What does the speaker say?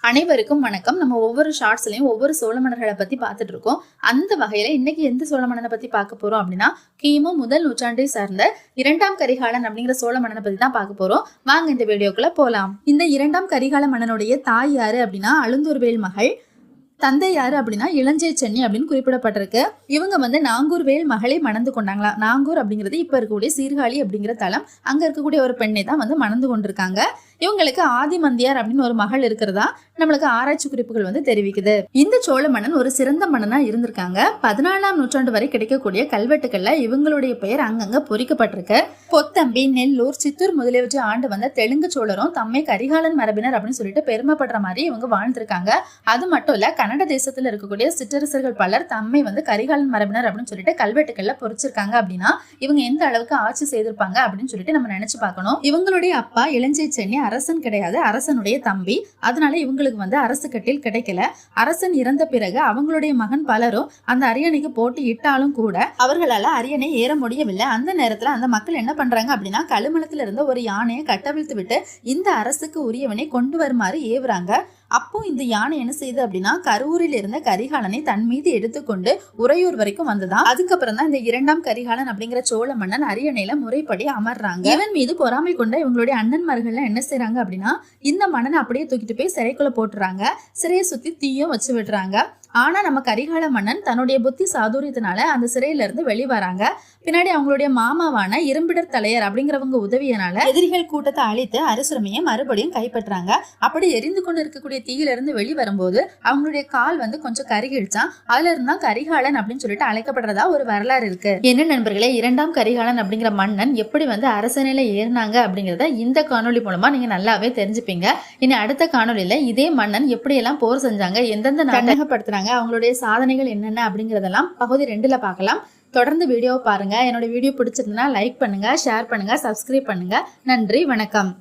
அனைவருக்கும் வணக்கம். நம்ம ஒவ்வொரு ஷார்ட்ஸ்லயும் ஒவ்வொரு சோழ மன்னர்களை பத்தி பார்த்துட்டு இருக்கோம். அந்த வகையில இன்னைக்கு எந்த சோழ மன்னனை பத்தி பார்க்க போறோம் அப்படின்னா, கிமு முதல் நூற்றாண்டை சார்ந்த இரண்டாம் கரிகாலன் அப்படிங்கிற சோழ மன்னனை பத்தி தான் பார்க்க போறோம். வாங்க இந்த வீடியோக்குள்ள போலாம். இந்த இரண்டாம் கரிகால மன்னனுடைய தாய் யாரு அப்படின்னா அழுந்தூர்வேல் மகள். தந்தை யாரு அப்படின்னா இளஞ்சை சென்னி அப்படின்னு குறிப்பிடப்பட்டிருக்கு. இவங்க நாங்கூர் வேல் மகளை மணந்து கொண்டாங்களா. நாங்கூர் அப்படிங்கிறது இப்ப இருக்கக்கூடிய சீர்காழி அப்படிங்கிற தலம். அங்க இருக்கக்கூடிய ஒரு பெண்ணை தான் மணந்து கொண்டிருக்காங்க. இவங்களுக்கு ஆதிமந்தியார் அப்படின்னு ஒரு மகள் இருக்கிறதா நம்மளுக்கு ஆராய்ச்சி குறிப்புகள் தெரிவிக்குது. இந்த சோழ மன்னன் ஒரு சிறந்த மன்னனா இருந்திருக்காங்க. 14ஆம் நூற்றாண்டு வரை கிடைக்கக்கூடிய கல்வெட்டுகள்ல இவங்களுடைய பெயர் அங்கங்க பொறிக்கப்பட்டிருக்கு. பொத்தம்பி, நெல்லூர், சித்தூர் முதலியவற்றை ஆண்டு வந்த தெலுங்கு சோழரும் தம்மை கரிகாலன் மரபினர் அப்படின்னு சொல்லிட்டு பெருமைப்படுற மாதிரி இவங்க வாழ்ந்திருக்காங்க. அது மட்டும் இல்ல, கன்னட தேசத்துல இருக்கக்கூடிய சிற்றரசர்கள் பலர் தம்மை கரிகாலன் மரபினர் அப்படின்னு சொல்லிட்டு கல்வெட்டுகள்ல பொறிச்சிருக்காங்க. அப்படின்னா இவங்க எந்த அளவுக்கு ஆட்சி செய்திருப்பாங்க அப்படின்னு சொல்லிட்டு நம்ம நினைச்சு பார்க்கணும். இவங்களுடைய அப்பா இளஞ்சை சென்னி அரசன் கிடையாது, அரசனுடைய தம்பி. அதனால இவங்களுக்கு அரசு கட்டில் கிடைக்கல. அரசன் இறந்த பிறகு அவங்களுடைய மகன் பலரும் அந்த அரியணைக்கு போட்டி இட்டாலும் கூட அவர்களால அரியணை ஏற முடியவில்லை. அந்த நேரத்துல அந்த மக்கள் என்ன பண்றாங்க அப்படின்னா, கழுமலத்துல இருந்த ஒரு யானையை கட்டவிழ்த்து விட்டு இந்த அரசுக்கு உரியவனை கொண்டு வருமாறு ஏவுறாங்க. அப்போ இந்த யானை என்ன செய்யுது அப்படின்னா, கரூரில் இருந்த கரிகாலனை தன் மீது எடுத்துக்கொண்டு உறையூர் வரைக்கும் வந்ததான். அதுக்கப்புறம் தான் இந்த இரண்டாம் கரிகாலன் அப்படிங்கிற சோழ மன்னன் அரியணையில முறைப்படி அமர்றாங்க. இவன் மீது பொறாமை கொண்ட இவங்களுடைய அண்ணன்மார்கள் என்ன செய்யறாங்க அப்படின்னா, இந்த மன்னனை அப்படியே தூக்கிட்டு போய் சிறைக்குள்ள போட்டுறாங்க. சிறையை சுத்தி தீயும் வச்சு விடுறாங்க. ஆனா நம்ம கரிகால மன்னன் தன்னுடைய புத்தி சாதுரியத்தினால அந்த சிறையில இருந்து வெளிவராங்க. பின்னாடி அவங்களுடைய மாமாவான இரும்பிடர் தலையர் அப்படிங்கிறவங்க உதவியனால எதிரிகள் கூட்டத்தை அழித்து அரசுரிமையை மறுபடியும் கைப்பற்றாங்க. அப்படி எரிந்து கொண்டு இருக்கக்கூடிய தீயில இருந்து வெளிவரும்போது அவங்களுடைய கால் கொஞ்சம் கருகிடுச்சான். அதுல இருந்தா கரிகாலன் அப்படின்னு சொல்லிட்டு அழைக்கப்படுறதா ஒரு வரலாறு இருக்கு. என்ன நண்பர்களே, இரண்டாம் கரிகாலன் அப்படிங்கிற மன்னன் எப்படி அரசனில ஏறினாங்க அப்படிங்கிறத இந்த காணொலி மூலமா நீங்க நல்லாவே தெரிஞ்சுப்பீங்க. இனி அடுத்த காணொலியில இதே மன்னன் எப்படி எல்லாம் போர் செஞ்சாங்க, எந்தெந்த நாடகப்படுத்துறாங்க, அவங்களுடைய சாதனைகள் என்னென்ன அப்படிங்கறதெல்லாம் பகுதி 2ல பார்க்கலாம். தொடர்ந்து வீடியோவை பாருங்க. என்னோட வீடியோ பிடிச்சிருந்தா லைக் பண்ணுங்க, ஷேர் பண்ணுங்க, சப்ஸ்கிரைப் பண்ணுங்க. நன்றி, வணக்கம்.